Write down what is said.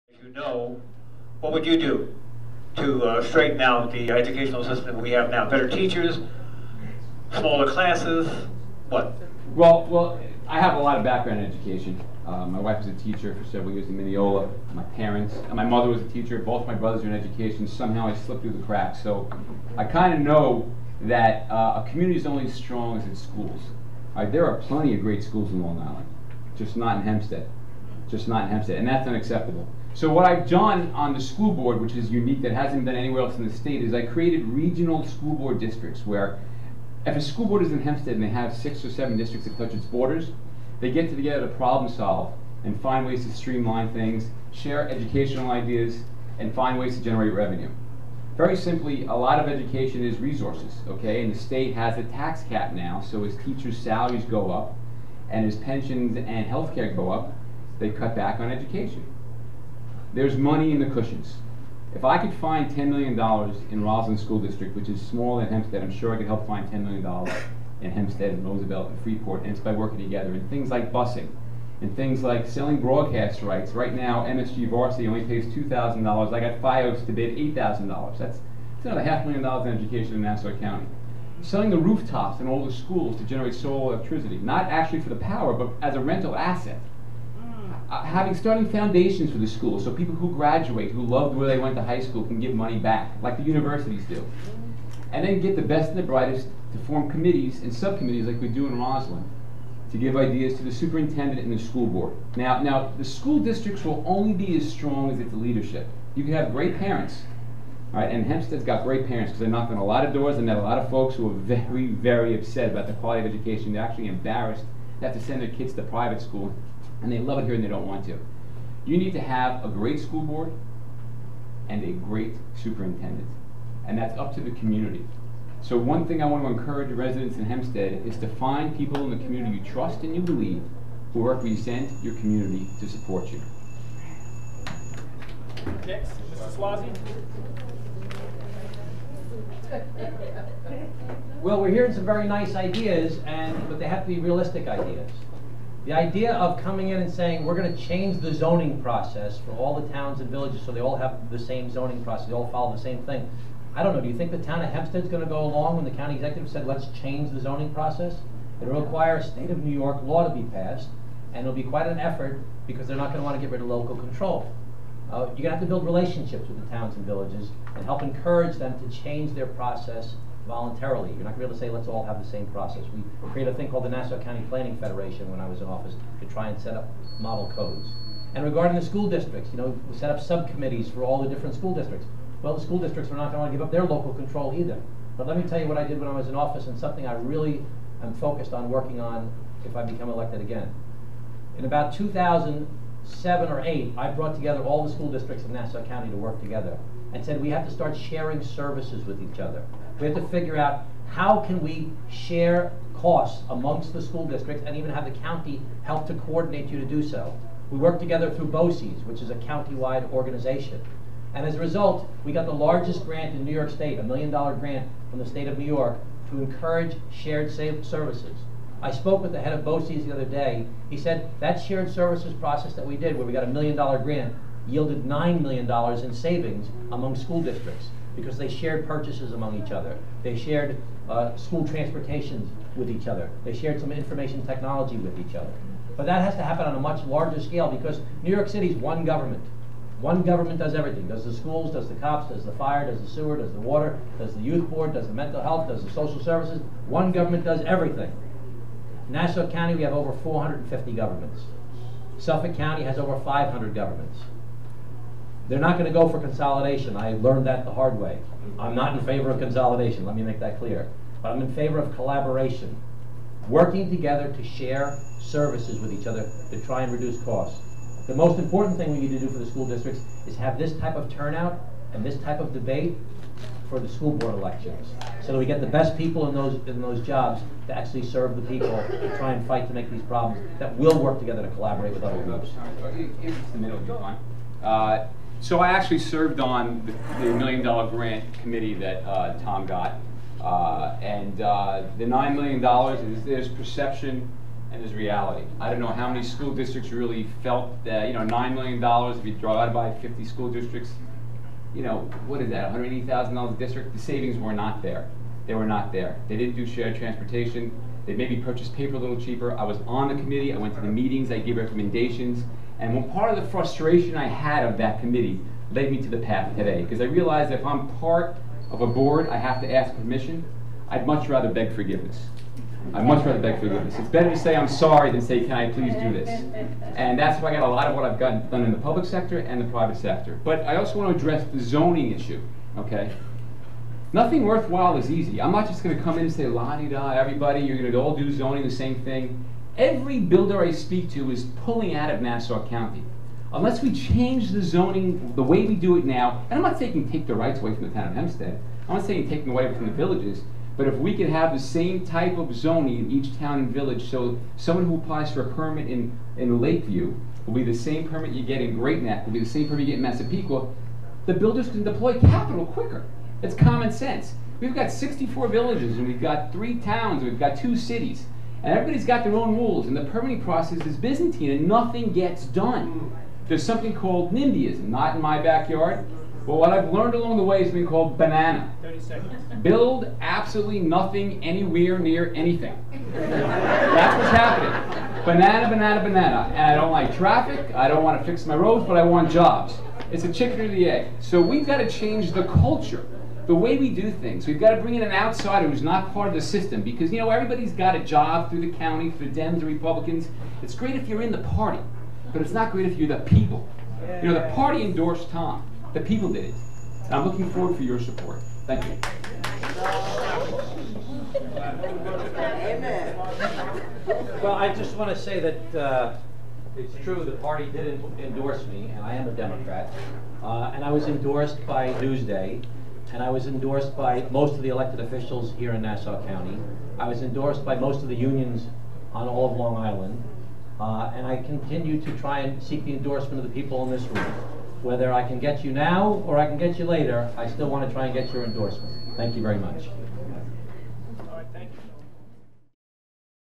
If you know, what would you do to straighten out the educational system we have now? Better teachers, smaller classes, what? Well, I have a lot of background in education. My wife was a teacher for several years in Mineola. My mother was a teacher. Both my brothers are in education. Somehow I slipped through the cracks. So I kind of know that a community is only as strong as its schools. There are plenty of great schools in Long Island, just not in Hempstead. And that's unacceptable. So what I've done on the school board, which is unique, that hasn't been done anywhere else in the state, is I created regional school board districts where if a school board is in Hempstead and they have 6 or 7 districts that touch its borders, they get together to problem solve and find ways to streamline things, share educational ideas, and find ways to generate revenue. Very simply, a lot of education is resources, okay? And the state has a tax cap now, so as teachers' salaries go up and as pensions and health care go up, they cut back on education. There's money in the cushions. If I could find $10 million in Roslyn School District, which is smaller than Hempstead, I'm sure I could help find $10 million in Hempstead and Roosevelt and Freeport, and it's by working together. And things like busing, and things like selling broadcast rights. Right now, MSG Varsity only pays $2,000. I got FiOS to bid $8,000. That's another $500,000 in education in Nassau County. Selling the rooftops in all the schools to generate solar electricity, not actually for the power, but as a rental asset. Starting foundations for the schools, so people who graduate, who loved where they went to high school, can give money back, like the universities do. And then get the best and the brightest to form committees and subcommittees like we do in Roslyn to give ideas to the superintendent and the school board. Now the school districts will only be as strong as its leadership. You can have great parents, all right, and Hempstead's got great parents because they knocked on a lot of doors and met a lot of folks who are very, very upset about the quality of education. They're actually embarrassed they have to send their kids to private school, and they love it here and they don't want to. You need to have a great school board and a great superintendent, and that's up to the community. So one thing I want to encourage residents in Hempstead is to find people in the community you trust and you believe who represent your community to support you. Next, Mr. Suozzi. Well, we're hearing some very nice ideas, but they have to be realistic ideas. The idea of coming in and saying we're going to change the zoning process for all the towns and villages so they all have the same zoning process, they all follow the same thing. I don't know, do you think the town of Hempstead's going to go along when the county executive said let's change the zoning process? It'll require a state of New York law to be passed, and it'll be quite an effort because they're not going to want to get rid of local control. You're going to have to build relationships with the towns and villages and help encourage them to change their process voluntarily. You're not going to be able to say let's all have the same process. We created a thing called the Nassau County Planning Federation when I was in office to try and set up model codes. And regarding the school districts, we set up subcommittees for all the different school districts. Well, the school districts are not going to want to give up their local control either. But let me tell you what I did when I was in office and something I really am focused on working on if I become elected again. In about 2007 or 8, I brought together all the school districts in Nassau County to work together and said we have to start sharing services with each other. We have to figure out how can we share costs amongst the school districts and even have the county help to coordinate you to do so. We work together through BOCES, which is a county-wide organization. And as a result, we got the largest grant in New York State, $1 million grant from the state of New York to encourage shared services. I spoke with the head of BOCES the other day. He said that shared services process that we did, where we got $1 million grant, yielded $9 million in savings among school districts because they shared purchases among each other. They shared school transportation with each other. They shared some information technology with each other. But that has to happen on a much larger scale because New York City is one government. One government does everything. Does the schools, does the cops, does the fire, does the sewer, does the water, does the youth board, does the mental health, does the social services. One government does everything. Nassau County, we have over 450 governments. Suffolk County has over 500 governments. They're not going to go for consolidation. I learned that the hard way. I'm not in favor of consolidation, let me make that clear. But I'm in favor of collaboration. Working together to share services with each other to try and reduce costs. The most important thing we need to do for the school districts is have this type of turnout and this type of debate for the school board elections, so that we get the best people in those jobs to actually serve the people, to try and fight to make these problems, that will work together to collaborate with other groups. So I actually served on the $1 million grant committee that Tom got, and the $9 million is there's perception and there's reality. I don't know how many school districts really felt that, $9 million, if you divide by 50 school districts, what is that, $180,000 a district? The savings were not there. They were not there. They didn't do shared transportation. They maybe purchased paper a little cheaper. I was on the committee. I went to the meetings. I gave recommendations. And one part of the frustration I had of that committee led me to the path today. Because I realized if I'm part of a board, I have to ask permission. I'd much rather beg forgiveness. I'd much rather beg forgiveness. It's better to say I'm sorry than say, can I please do this? And that's why I got a lot of what I've gotten done in the public sector and the private sector. But I also want to address the zoning issue, okay? Nothing worthwhile is easy. I'm not just going to come in and say, la-di-da, everybody, you're going to all do zoning the same thing. Every builder I speak to is pulling out of Nassau County. Unless we change the zoning the way we do it now, and I'm not saying take the rights away from the town of Hempstead. I'm not saying taking away from the villages. But if we could have the same type of zoning in each town and village, so someone who applies for a permit in Lakeview will be the same permit you get in Great Neck, will be the same permit you get in Massapequa, the builders can deploy capital quicker. It's common sense. We've got 64 villages, and we've got 3 towns, and we've got 2 cities. And everybody's got their own rules, and the permitting process is Byzantine, and nothing gets done. There's something called NIMBYism, not in my backyard. Well, what I've learned along the way is something called banana. 30 seconds. Build absolutely nothing anywhere near anything. That's what's happening. Banana, banana, banana. And I don't like traffic, I don't want to fix my roads, but I want jobs. It's a chicken or the egg. So we've got to change the culture, the way we do things. We've got to bring in an outsider who's not part of the system, because everybody's got a job through the county, through Dems or Republicans. It's great if you're in the party, but it's not great if you're the people. The party endorsed Tom. The people did it. And I'm looking forward for your support. Thank you. Amen. Well, I just want to say that it's true, the party did endorse me, and I am a Democrat. And I was endorsed by Newsday, and I was endorsed by most of the elected officials here in Nassau County. I was endorsed by most of the unions on all of Long Island. And I continue to try and seek the endorsement of the people in this room. Whether I can get you now or I can get you later, I still want to try and get your endorsement. Thank you very much.